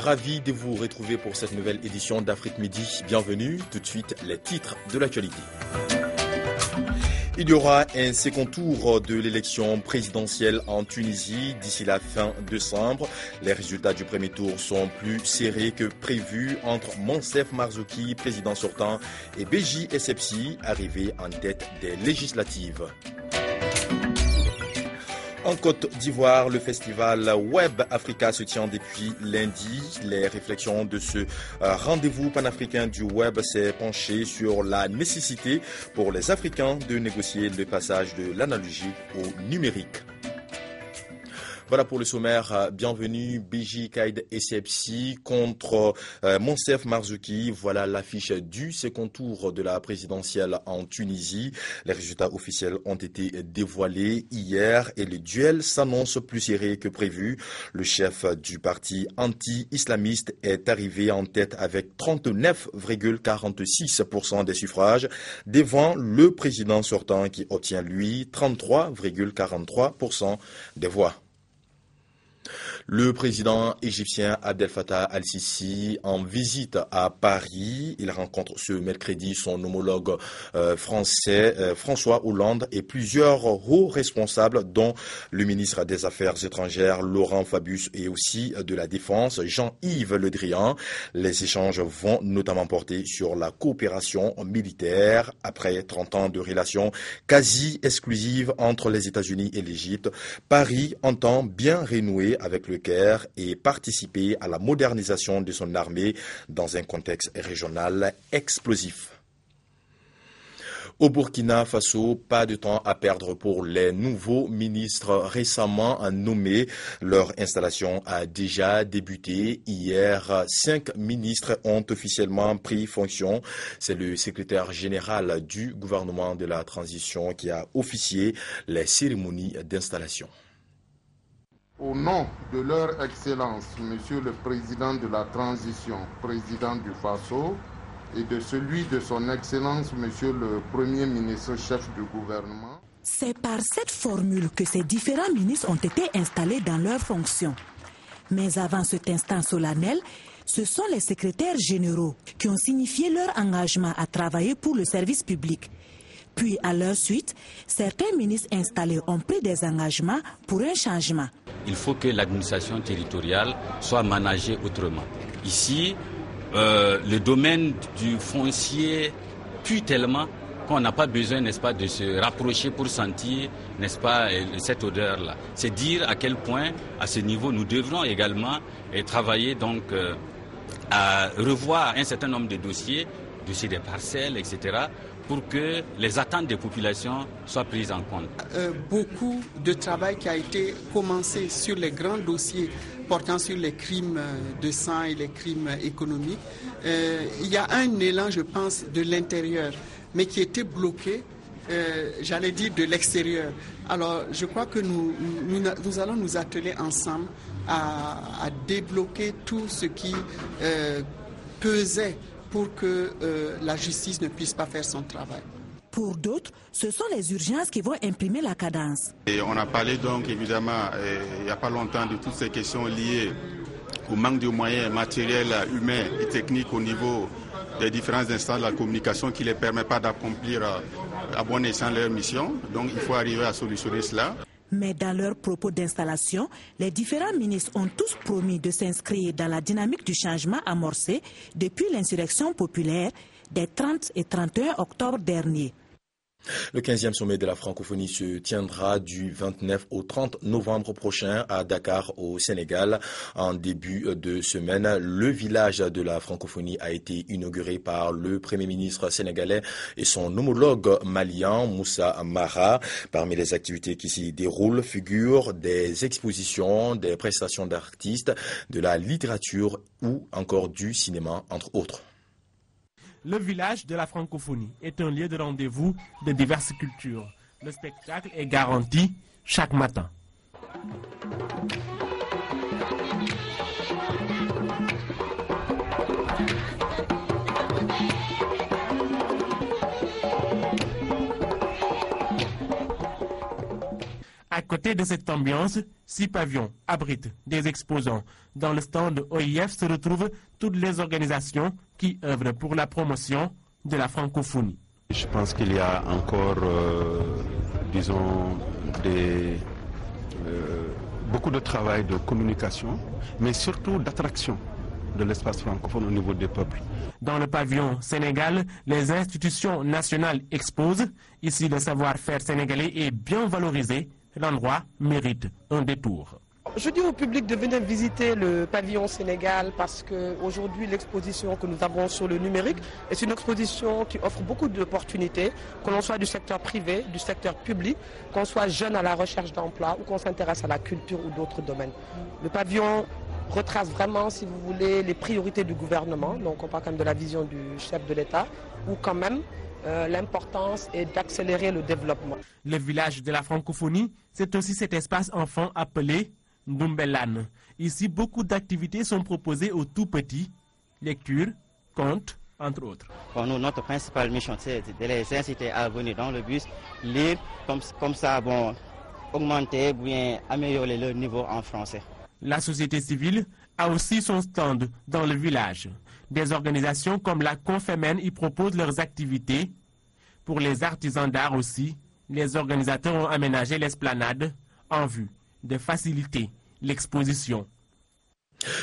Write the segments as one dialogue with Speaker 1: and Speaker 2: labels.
Speaker 1: Ravi de vous retrouver pour cette nouvelle édition d'Afrique Midi. Bienvenue. Tout de suite, les titres de l'actualité. Il y aura un second tour de l'élection présidentielle en Tunisie d'ici la fin décembre. Les résultats du premier tour sont plus serrés que prévu entre Moncef Marzouki, président sortant, et Beji Essebsi, arrivé en tête des législatives. En Côte d'Ivoire, le festival Web Africa se tient depuis lundi. Les réflexions de ce rendez-vous panafricain du web s'est penché sur la nécessité pour les Africains de négocier le passage de l'analogique au numérique. Voilà pour le sommaire. Bienvenue, Beji Essebsi contre Moncef Marzouki. Voilà l'affiche du second tour de la présidentielle en Tunisie. Les résultats officiels ont été dévoilés hier et le duel s'annonce plus serré que prévu. Le chef du parti anti-islamiste est arrivé en tête avec 39,46% des suffrages devant le président sortant qui obtient lui 33,43% des voix. Le président égyptien Abdel Fattah al-Sisi en visite à Paris. Il rencontre ce mercredi son homologue français François Hollande et plusieurs hauts responsables dont le ministre des Affaires étrangères Laurent Fabius et aussi de la Défense Jean-Yves Le Drian. Les échanges vont notamment porter sur la coopération militaire après 30 ans de relations quasi exclusives entre les États-Unis et l'Égypte. Paris entend bien renouer avec le Caire et participer à la modernisation de son armée dans un contexte régional explosif. Au Burkina Faso, pas de temps à perdre pour les nouveaux ministres récemment nommés. Leur installation a déjà débuté. Hier, 5 ministres ont officiellement pris fonction. C'est le secrétaire général du gouvernement de la transition qui a officié les cérémonies d'installation.
Speaker 2: Au nom de leur Excellence, Monsieur le Président de la Transition, Président du Faso, et de celui de son Excellence, Monsieur le Premier ministre, chef du gouvernement.
Speaker 3: C'est par cette formule que ces différents ministres ont été installés dans leurs fonctions. Mais avant cet instant solennel, ce sont les secrétaires généraux qui ont signifié leur engagement à travailler pour le service public. Puis, à leur suite, certains ministres installés ont pris des engagements pour un changement.
Speaker 4: Il faut que l'administration territoriale soit managée autrement. Ici, le domaine du foncier pue tellement qu'on n'a pas besoin, n'est-ce pas, de se rapprocher pour sentir, n'est-ce pas, cette odeur-là. C'est dire à quel point, à ce niveau, nous devrons également travailler donc à revoir un certain nombre de dossiers des parcelles, etc., pour que les attentes des populations soient prises en compte.
Speaker 5: Beaucoup de travail qui a été commencé sur les grands dossiers portant sur les crimes de sang et les crimes économiques. Il y a un élan, je pense, de l'intérieur, mais qui était bloqué, j'allais dire, de l'extérieur. Alors, je crois que nous allons nous atteler ensemble à débloquer tout ce qui pesait pour que la justice ne puisse pas faire son travail.
Speaker 3: Pour d'autres, ce sont les urgences qui vont imprimer la cadence.
Speaker 6: Et on a parlé donc évidemment il n'y a pas longtemps de toutes ces questions liées au manque de moyens matériels, humains et techniques au niveau des différentes instances de la communication qui ne les permettent pas d'accomplir à bon escient leur mission. Donc il faut arriver à solutionner cela.
Speaker 3: Mais dans leurs propos d'installation, les différents ministres ont tous promis de s'inscrire dans la dynamique du changement amorcé depuis l'insurrection populaire des 30 et 31 octobre dernier.
Speaker 1: Le 15e sommet de la francophonie se tiendra du 29 au 30 novembre prochain à Dakar au Sénégal. En début de semaine, le village de la francophonie a été inauguré par le Premier ministre sénégalais et son homologue malien Moussa Mara. Parmi les activités qui s'y déroulent figurent des expositions, des prestations d'artistes, de la littérature ou encore du cinéma, entre autres.
Speaker 7: Le village de la francophonie est un lieu de rendez-vous de diverses cultures. Le spectacle est garanti chaque matin. À côté de cette ambiance, 6 pavillons abritent des exposants. Dans le stand OIF se retrouvent toutes les organisations qui œuvrent pour la promotion de la francophonie.
Speaker 8: Je pense qu'il y a encore, beaucoup de travail de communication, mais surtout d'attraction de l'espace francophone au niveau des peuples.
Speaker 7: Dans le pavillon Sénégal, les institutions nationales exposent. Ici, le savoir-faire sénégalais est bien valorisé. L'endroit mérite un détour.
Speaker 9: Je dis au public de venir visiter le pavillon Sénégal parce qu'aujourd'hui l'exposition que nous avons sur le numérique est une exposition qui offre beaucoup d'opportunités, que l'on soit du secteur privé, du secteur public, qu'on soit jeune à la recherche d'emploi ou qu'on s'intéresse à la culture ou d'autres domaines. Le pavillon retrace vraiment, si vous voulez, les priorités du gouvernement, donc on parle quand même de la vision du chef de l'État, ou quand même l'importance est d'accélérer le développement.
Speaker 7: Le village de la francophonie, c'est aussi cet espace enfant appelé Ndoumbelane. Ici, beaucoup d'activités sont proposées aux tout petits, lecture, contes, entre autres.
Speaker 10: Pour nous, notre principale mission, c'est de les inciter à venir dans le bus, lire, comme ça, augmenter ou bien améliorer leur niveau en français.
Speaker 7: La société civile a aussi son stand dans le village. Des organisations comme la Confémen y proposent leurs activités. Pour les artisans d'art aussi, les organisateurs ont aménagé l'esplanade en vue de faciliter l'exposition.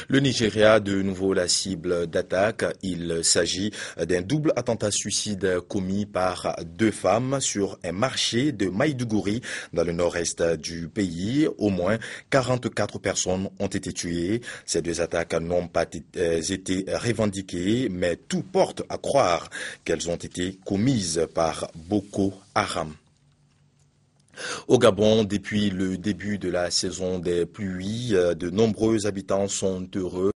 Speaker 1: Le Nigeria, de nouveau la cible d'attaque. Il s'agit d'un double attentat suicide commis par 2 femmes sur un marché de Maïdougouri dans le nord-est du pays. Au moins 44 personnes ont été tuées. Ces 2 attaques n'ont pas été revendiquées, mais tout porte à croire qu'elles ont été commises par Boko Haram. Au Gabon, depuis le début de la saison des pluies, de nombreux habitants sont heureux,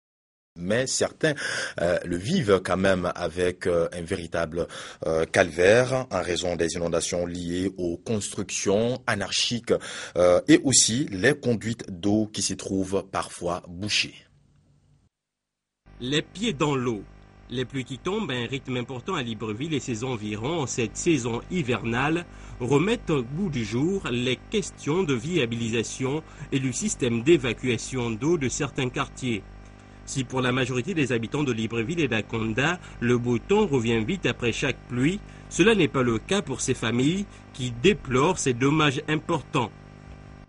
Speaker 1: mais certains le vivent quand même avec un véritable calvaire en raison des inondations liées aux constructions anarchiques et aussi les conduites d'eau qui s'y trouvent parfois bouchées.
Speaker 11: Les pieds dans l'eau. Les pluies qui tombent à un rythme important à Libreville et ses environs en cette saison hivernale remettent au goût du jour les questions de viabilisation et du système d'évacuation d'eau de certains quartiers. Si pour la majorité des habitants de Libreville et d'Akonda, le beau temps revient vite après chaque pluie, cela n'est pas le cas pour ces familles qui déplorent ces dommages importants.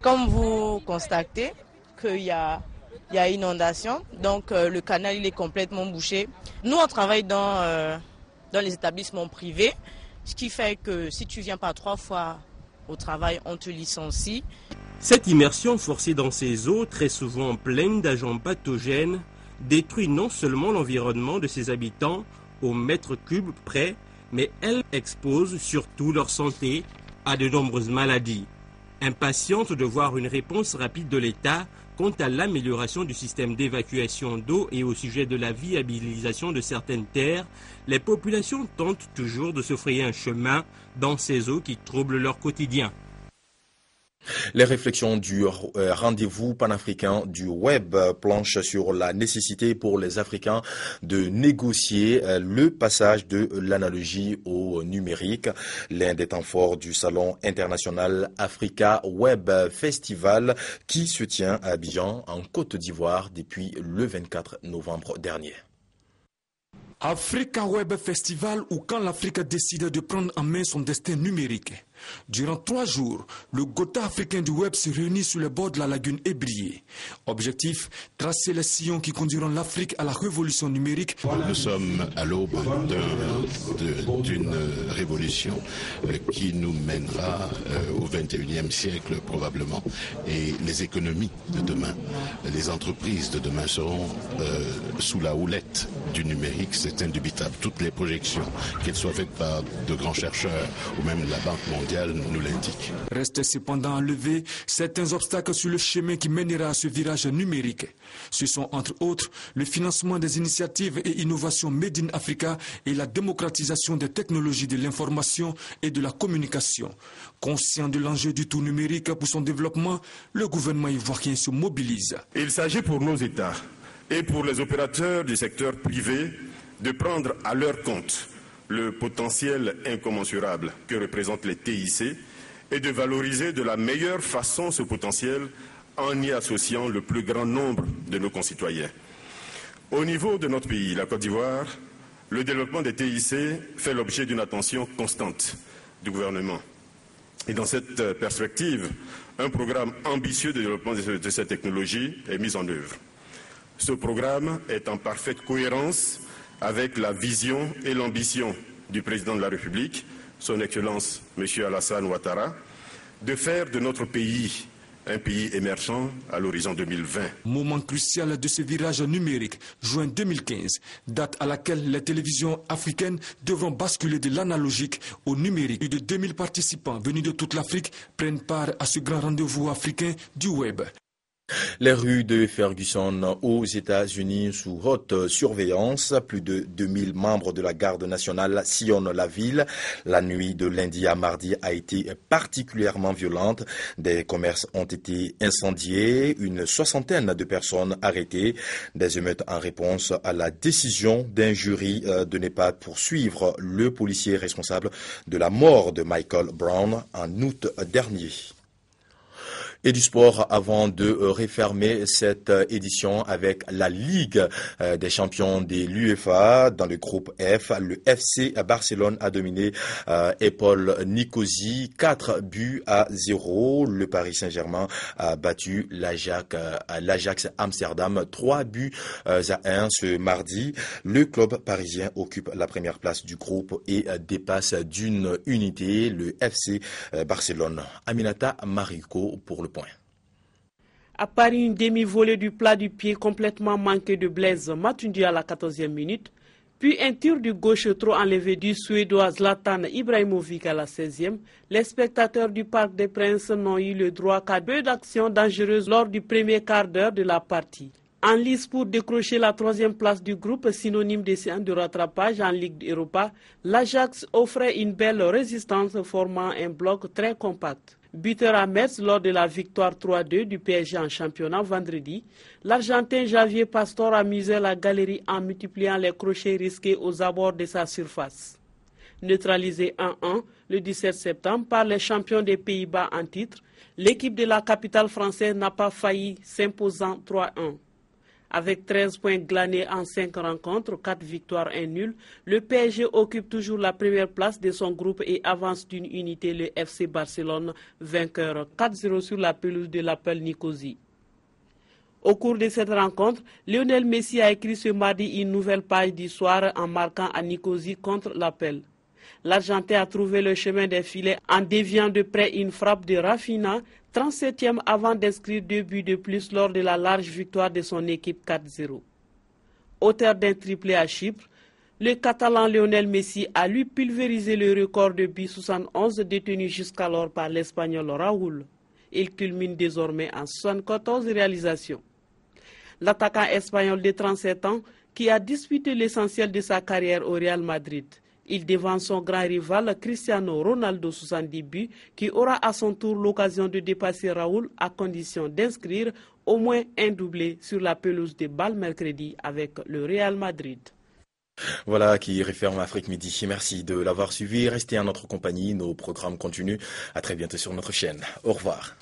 Speaker 12: Comme vous constatez qu'il y a inondation, donc le canal il est complètement bouché. Nous on travaille dans les établissements privés, ce qui fait que si tu viens pas 3 fois au travail, on te licencie.
Speaker 11: Cette immersion forcée dans ces eaux, très souvent pleines d'agents pathogènes, détruit non seulement l'environnement de ses habitants au mètre cube près, mais elle expose surtout leur santé à de nombreuses maladies. Impatiente de voir une réponse rapide de l'État quant à l'amélioration du système d'évacuation d'eau et au sujet de la viabilisation de certaines terres, les populations tentent toujours de se frayer un chemin dans ces eaux qui troublent leur quotidien.
Speaker 1: Les réflexions du rendez-vous panafricain du web planchent sur la nécessité pour les Africains de négocier le passage de l'analogie au numérique. L'un des temps forts du Salon international Africa Web Festival qui se tient à Abidjan en Côte d'Ivoire depuis le 24 novembre dernier.
Speaker 13: Africa Web Festival ou quand l'Afrique décide de prendre en main son destin numérique. Durant 3 jours, le Gotha africain du web se réunit sur les bords de la lagune Ébrié. Objectif, tracer les sillons qui conduiront l'Afrique à la révolution numérique.
Speaker 14: Nous sommes à l'aube d'une révolution qui nous mènera au XXIe siècle probablement. Et les économies de demain, les entreprises de demain seront sous la houlette du numérique, c'est indubitable. Toutes les projections, qu'elles soient faites par de grands chercheurs ou même la Banque mondiale, nous l'indique.
Speaker 13: Reste cependant à lever certains obstacles sur le chemin qui mènera à ce virage numérique. Ce sont entre autres le financement des initiatives et innovations Made in Africa et la démocratisation des technologies de l'information et de la communication. Conscient de l'enjeu du tout numérique pour son développement, le gouvernement ivoirien se mobilise.
Speaker 15: Il s'agit pour nos États et pour les opérateurs du secteur privé de prendre à leur compte le potentiel incommensurable que représentent les TIC et de valoriser de la meilleure façon ce potentiel en y associant le plus grand nombre de nos concitoyens. Au niveau de notre pays, la Côte d'Ivoire, le développement des TIC fait l'objet d'une attention constante du gouvernement. Et dans cette perspective, un programme ambitieux de développement de cette technologie est mis en œuvre. Ce programme est en parfaite cohérence avec la vision et l'ambition du président de la République, son Excellence M. Alassane Ouattara, de faire de notre pays un pays émergent à l'horizon 2020.
Speaker 13: Moment crucial de ce virage numérique, juin 2015, date à laquelle les télévisions africaines devront basculer de l'analogique au numérique. Plus de 2000 participants venus de toute l'Afrique prennent part à ce grand rendez-vous africain du web.
Speaker 1: Les rues de Ferguson aux États-Unis sous haute surveillance. Plus de 2000 membres de la garde nationale sillonnent la ville. La nuit de lundi à mardi a été particulièrement violente. Des commerces ont été incendiés, une soixantaine de personnes arrêtées. Des émeutes en réponse à la décision d'un jury de ne pas poursuivre le policier responsable de la mort de Michael Brown en août dernier. Et du sport avant de refermer cette édition avec la Ligue des champions de l'UEFA dans le groupe F. Le FC Barcelone a dominé Epol Nicosie 4-0. Le Paris Saint-Germain a battu l'Ajax Amsterdam 3-1 ce mardi. Le club parisien occupe la première place du groupe et dépasse d'une unité le FC Barcelone. Aminata Mariko pour le point.
Speaker 16: À Paris, une demi-volée du plat du pied complètement manqué de Blaise Matuidi à la 14e minute, puis un tir du gauche trop enlevé du Suédois Zlatan Ibrahimovic à la 16e. Les spectateurs du Parc des Princes n'ont eu le droit qu'à 2 actions dangereuses lors du premier quart d'heure de la partie. En lice pour décrocher la 3e place du groupe, synonyme des séances de rattrapage en Ligue Europa, l'Ajax offrait une belle résistance formant un bloc très compact. Buteur à Metz lors de la victoire 3-2 du PSG en championnat vendredi, l'Argentin Javier Pastore amusait la galerie en multipliant les crochets risqués aux abords de sa surface. Neutralisé 1-1 le 17 septembre par les champions des Pays-Bas en titre, l'équipe de la capitale française n'a pas failli, s'imposant 3-1. Avec 13 points glanés en 5 rencontres, 4 victoires, 1 nul, le PSG occupe toujours la première place de son groupe et avance d'une unité le FC Barcelone, vainqueur 4-0 sur la pelouse de l'Apel Nicosie. Au cours de cette rencontre, Lionel Messi a écrit ce mardi une nouvelle page d'histoire en marquant à Nicosie contre l'Apel. L'Argentin a trouvé le chemin des filets en déviant de près une frappe de Rafinha, 37e avant d'inscrire 2 buts de plus lors de la large victoire de son équipe 4-0. Auteur d'un triplé à Chypre, le Catalan Lionel Messi a lui pulvérisé le record de buts 71 détenu jusqu'alors par l'Espagnol Raúl. Il culmine désormais en 74 réalisations. L'attaquant espagnol de 37 ans qui a disputé l'essentiel de sa carrière au Real Madrid. Il devance son grand rival Cristiano Ronaldo 70 buts qui aura à son tour l'occasion de dépasser Raúl à condition d'inscrire au moins un doublé sur la pelouse de Bâle mercredi avec le Real Madrid.
Speaker 1: Voilà qui referme Afrique Midi. Merci de l'avoir suivi. Restez en notre compagnie. Nos programmes continuent. À très bientôt sur notre chaîne. Au revoir.